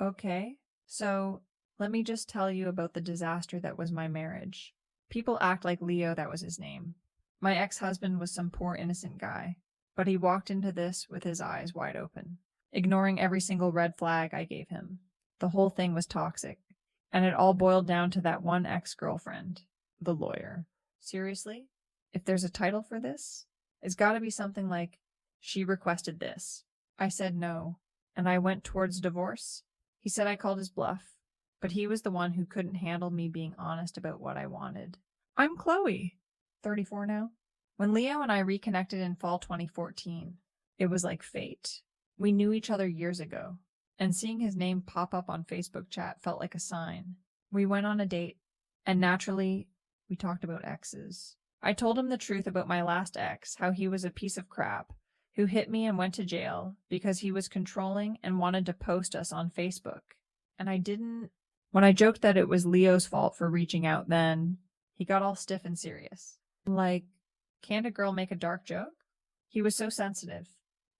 Okay, so let me just tell you about the disaster that was my marriage. People act like Leo, that was his name. My ex-husband was some poor innocent guy, but he walked into this with his eyes wide open, ignoring every single red flag I gave him. The whole thing was toxic, and it all boiled down to that one ex-girlfriend, the lawyer. Seriously? If there's a title for this, it's gotta be something like, She Requested This. I said no, and I went towards divorce. He said I called his bluff, but he was the one who couldn't handle me being honest about what I wanted. I'm Chloe, 34 now. When Leo and I reconnected in fall 2014, it was like fate. We knew each other years ago, and seeing his name pop up on Facebook chat felt like a sign. We went on a date, and naturally, we talked about exes. I told him the truth about my last ex, how he was a piece of crap, who hit me and went to jail because he was controlling and wanted to post us on Facebook. And I didn't. When I joked that it was Leo's fault for reaching out then, he got all stiff and serious. Like, can't a girl make a dark joke? He was so sensitive.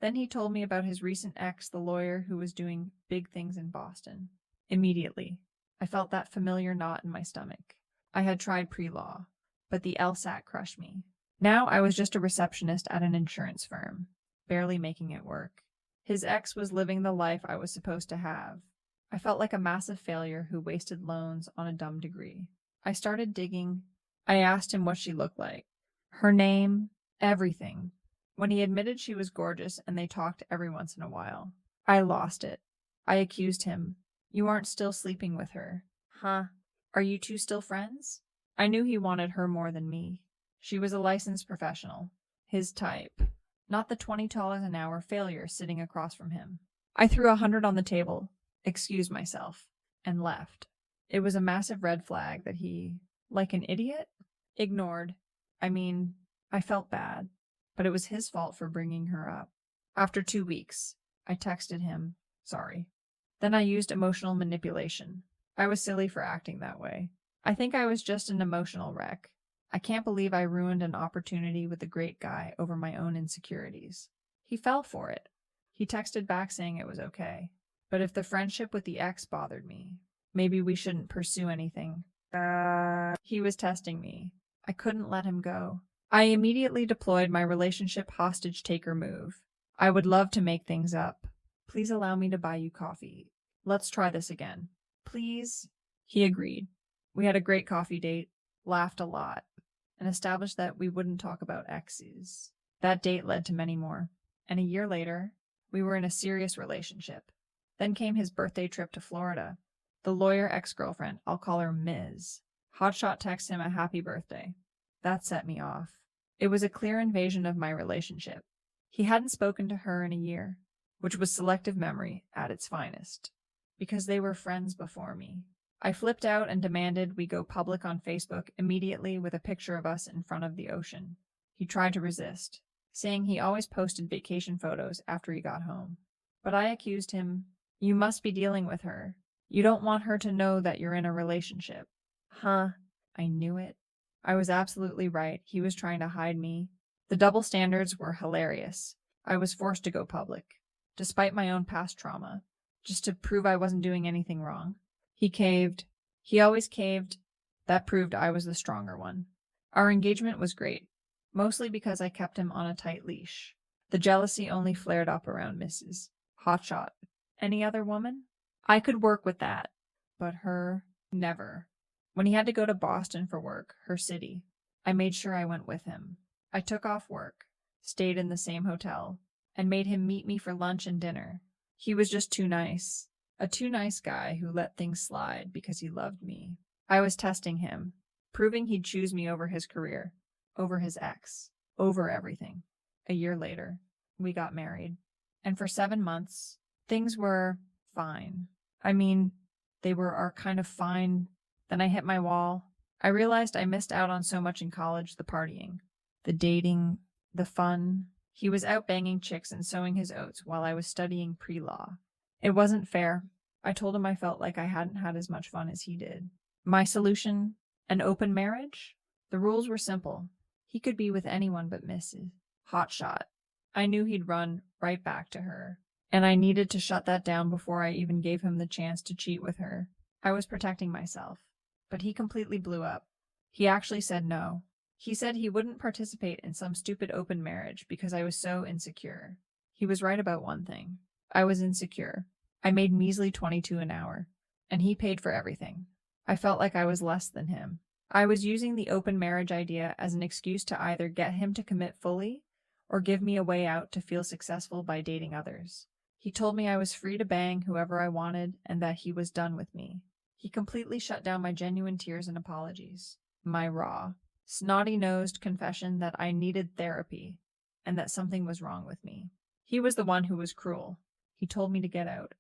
Then he told me about his recent ex, the lawyer who was doing big things in Boston. Immediately, I felt that familiar knot in my stomach. I had tried pre-law, but the LSAT crushed me. Now I was just a receptionist at an insurance firm, barely making it work. His ex was living the life I was supposed to have. I felt like a massive failure who wasted loans on a dumb degree. I started digging. I asked him what she looked like. Her name, everything. When he admitted she was gorgeous and they talked every once in a while, I lost it. I accused him. You aren't still sleeping with her. Huh? Are you two still friends? I knew he wanted her more than me. She was a licensed professional. His type. Not the $20 an hour failure sitting across from him. I threw 100 on the table, excused myself, and left. It was a massive red flag that he, like an idiot, ignored. I felt bad, but it was his fault for bringing her up. After 2 weeks, I texted him, sorry. Then I used emotional manipulation. I was silly for acting that way. I think I was just an emotional wreck. I can't believe I ruined an opportunity with a great guy over my own insecurities. He fell for it. He texted back saying it was okay. But if the friendship with the ex bothered me, maybe we shouldn't pursue anything. He was testing me. I couldn't let him go. I immediately deployed my relationship hostage-taker move. I would love to make things up. Please allow me to buy you coffee. Let's try this again. Please? He agreed. We had a great coffee date, laughed a lot, and established that we wouldn't talk about exes. That date led to many more. And a year later, we were in a serious relationship. Then came his birthday trip to Florida. The lawyer ex-girlfriend, I'll call her Ms. Hotshot texted him a happy birthday. That set me off. It was a clear invasion of my relationship. He hadn't spoken to her in a year, which was selective memory at its finest, because they were friends before me. I flipped out and demanded we go public on Facebook immediately with a picture of us in front of the ocean. He tried to resist, saying he always posted vacation photos after he got home. But I accused him, you must be dealing with her. You don't want her to know that you're in a relationship. Huh? I knew it. I was absolutely right. He was trying to hide me. The double standards were hilarious. I was forced to go public, despite my own past trauma, just to prove I wasn't doing anything wrong. He caved. He always caved. That proved I was the stronger one. Our engagement was great, mostly because I kept him on a tight leash. The jealousy only flared up around Mrs. Hotshot. Any other woman? I could work with that, but her, never. When he had to go to Boston for work, her city, I made sure I went with him. I took off work, stayed in the same hotel, and made him meet me for lunch and dinner. He was just too nice. A too nice guy who let things slide because he loved me. I was testing him, proving he'd choose me over his career, over his ex, over everything. A year later, we got married. And for 7 months, things were fine. They were our kind of fine. Then I hit my wall. I realized I missed out on so much in college, the partying, the dating, the fun. He was out banging chicks and sowing his oats while I was studying pre-law. It wasn't fair. I told him I felt like I hadn't had as much fun as he did. My solution? An open marriage? The rules were simple. He could be with anyone but Mrs. Hotshot. I knew he'd run right back to her. and I needed to shut that down before I even gave him the chance to cheat with her. I was protecting myself, but he completely blew up. He actually said no. He said he wouldn't participate in some stupid open marriage because I was so insecure. He was right about one thing. I was insecure. I made measly 22 an hour, and he paid for everything. I felt like I was less than him. I was using the open marriage idea as an excuse to either get him to commit fully or give me a way out to feel successful by dating others. He told me I was free to bang whoever I wanted and that he was done with me. He completely shut down my genuine tears and apologies, my raw, snotty-nosed confession that I needed therapy and that something was wrong with me. He was the one who was cruel. He told me to get out,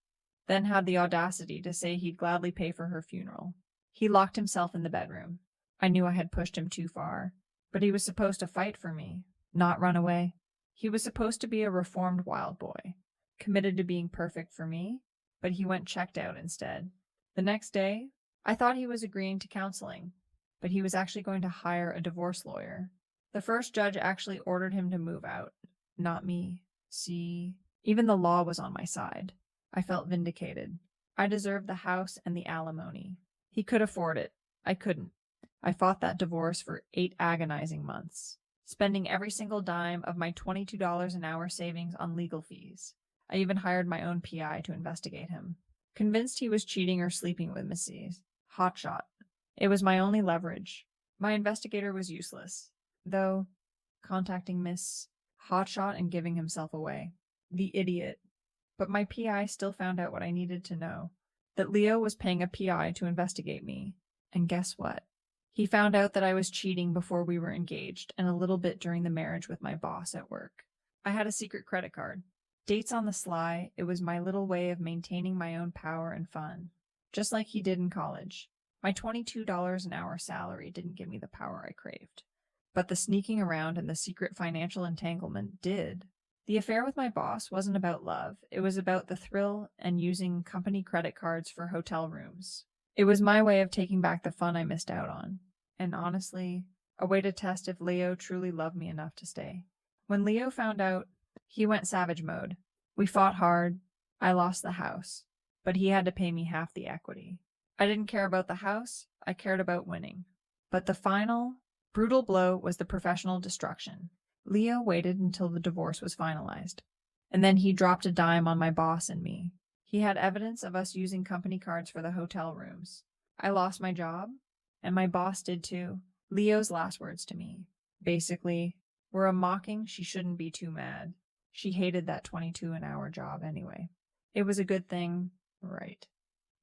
then had the audacity to say he'd gladly pay for her funeral. He locked himself in the bedroom. I knew I had pushed him too far, but he was supposed to fight for me, not run away. He was supposed to be a reformed wild boy, committed to being perfect for me, but he went checked out instead. The next day, I thought he was agreeing to counseling, but he was actually going to hire a divorce lawyer. The first judge actually ordered him to move out, not me. See, even the law was on my side. I felt vindicated. I deserved the house and the alimony. He could afford it. I couldn't. I fought that divorce for 8 agonizing months, spending every single dime of my $22 an hour savings on legal fees. I even hired my own PI to investigate him, convinced he was cheating or sleeping with Mrs. Hotshot. It was my only leverage. My investigator was useless, though, contacting Miss Hotshot and giving himself away. The idiot. But my PI still found out what I needed to know, that Leo was paying a PI to investigate me. And guess what? He found out that I was cheating before we were engaged and a little bit during the marriage with my boss at work. I had a secret credit card. Dates on the sly, it was my little way of maintaining my own power and fun. Just like he did in college. My $22 an hour salary didn't give me the power I craved. But the sneaking around and the secret financial entanglement did. The affair with my boss wasn't about love. It was about the thrill and using company credit cards for hotel rooms. It was my way of taking back the fun I missed out on. And honestly, a way to test if Leo truly loved me enough to stay. When Leo found out, he went savage mode. We fought hard. I lost the house. But he had to pay me half the equity. I didn't care about the house. I cared about winning. But the final, brutal blow was the professional destruction. Leo waited until the divorce was finalized. And then he dropped a dime on my boss and me. He had evidence of us using company cards for the hotel rooms. I lost my job, and my boss did too. Leo's last words to me. Basically, were a mocking she shouldn't be too mad. She hated that 22 an hour job anyway. It was a good thing, right?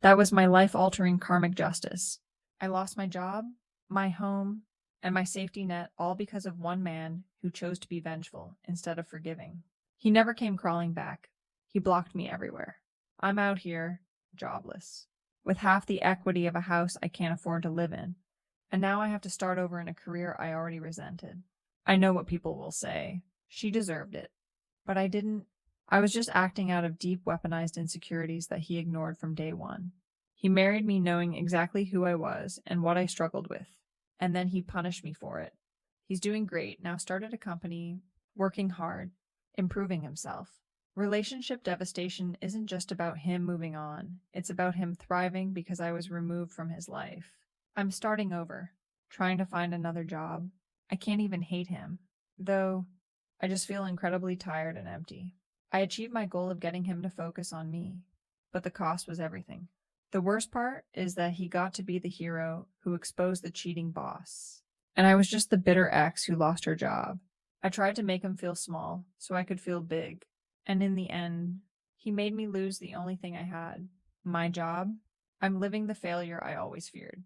That was my life-altering karmic justice. I lost my job, my home, and my safety net all because of one man who chose to be vengeful instead of forgiving. He never came crawling back. He blocked me everywhere. I'm out here, jobless, with half the equity of a house I can't afford to live in, and now I have to start over in a career I already resented. I know what people will say. She deserved it. But I didn't. I was just acting out of deep weaponized insecurities that he ignored from day one. He married me knowing exactly who I was and what I struggled with, and then he punished me for it. He's doing great, now started a company, working hard, improving himself. Relationship devastation isn't just about him moving on. It's about him thriving because I was removed from his life. I'm starting over, trying to find another job. I can't even hate him, though I just feel incredibly tired and empty. I achieved my goal of getting him to focus on me, but the cost was everything. The worst part is that he got to be the hero who exposed the cheating boss, and I was just the bitter ex who lost her job. I tried to make him feel small so I could feel big. And in the end, he made me lose the only thing I had, my job. I'm living the failure I always feared.